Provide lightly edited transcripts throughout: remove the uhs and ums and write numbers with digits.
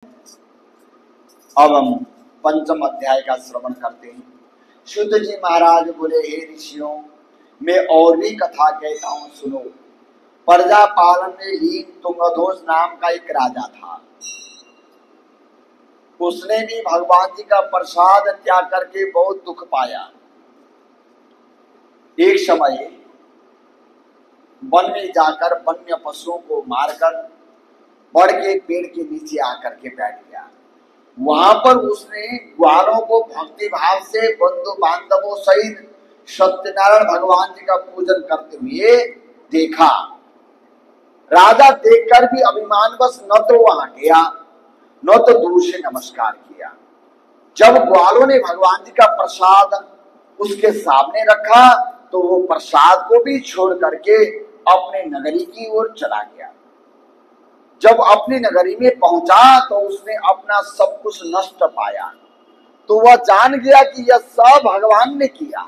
अब हम पंचम अध्याय का श्रवण करते हैं। शुद्ध जी महाराज बोले, हे ऋषियों, मैं और भी कथा कहता हूँ, सुनो। प्रजा पालन में लीन तुंगध्वज नाम का एक राजा था। उसने भी भगवान जी का प्रसाद त्याग करके बहुत दुख पाया। एक समय वन में जाकर वन्य पशुओं को मारकर बड़ के पेड़ के नीचे आकर के बैठ गया। वहां पर उसने ग्वालों को भक्ति भाव से बंधु बांधवों सहित सत्यनारायण भगवान जी का पूजन करते हुए देखा। राजा देखकर भी अभिमानवश न तो वहां गया न तो दूर से नमस्कार किया। जब ग्वालों ने भगवान जी का प्रसाद उसके सामने रखा तो वो प्रसाद को भी छोड़ करके अपने नगरी की ओर चला गया। जब अपनी नगरी में पहुंचा तो उसने अपना सब कुछ नष्ट पाया, तो वह जान गया कि यह सब भगवान ने किया।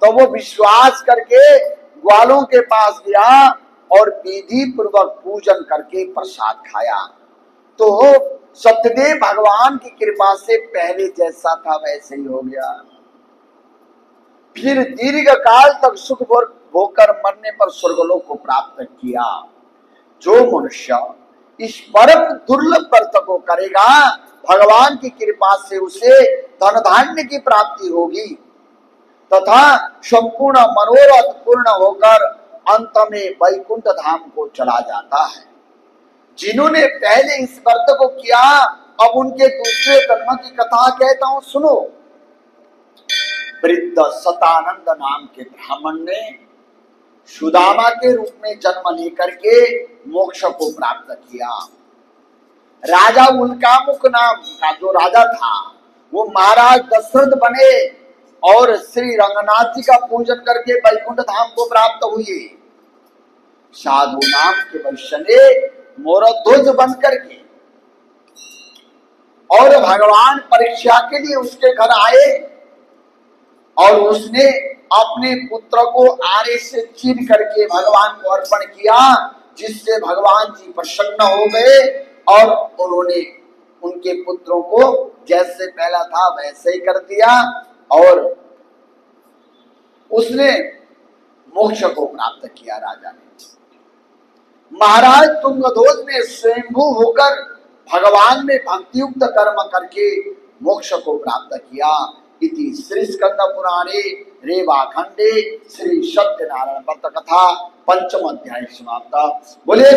तो वो विश्वास करके ग्वालों के पास गया और विधि पूर्वक पूजन करके प्रसाद खाया। तो सत्यदेव भगवान की कृपा से पहले जैसा था वैसे ही हो गया। फिर दीर्घ काल तक सुख भोगकर मरने पर स्वर्गलोक को प्राप्त किया। जो मनुष्य इस परम दुर्लभ व्रत को करेगा, भगवान की कृपा से उसे धन धान्य की प्राप्ति होगी तथा संपूर्ण मनोरथ पूर्ण होकर अंत में वैकुंठ धाम को चला जाता है। जिन्होंने पहले इस व्रत को किया, अब उनके दूसरे जन्म की कथा कहता हूं, सुनो। वृद्ध सतानंद नाम के ब्राह्मण ने सुदामा के रूप में जन्म लेकर के मोक्ष को प्राप्त किया। राजा उल्कामुख नाम का जो राजा था वो महाराज दशरथ बने और श्री रंगनाथ जी का पूजन करके वैकुंठ धाम को प्राप्त हुए। साधु नाम के वैश्य ने मोरध्वज बन करके और भगवान परीक्षा के लिए उसके घर आए और उसने अपने पुत्र को आरे से चीर करके भगवान को अर्पण किया, जिससे भगवान जी प्रसन्न हो गए और उन्होंने उनके पुत्रों को जैसे पहला था वैसे ही कर दिया और उसने मोक्ष को प्राप्त किया। राजा ने, महाराज तुंगध्वज ने स्वयंभू होकर भगवान में भक्तियुक्त कर्म करके मोक्ष को प्राप्त किया। इति श्री स्कंद पुराणे रेवाखंडे श्री सत्यनारायण व्रत कथा पंचम अध्याय समाप्त। बोले।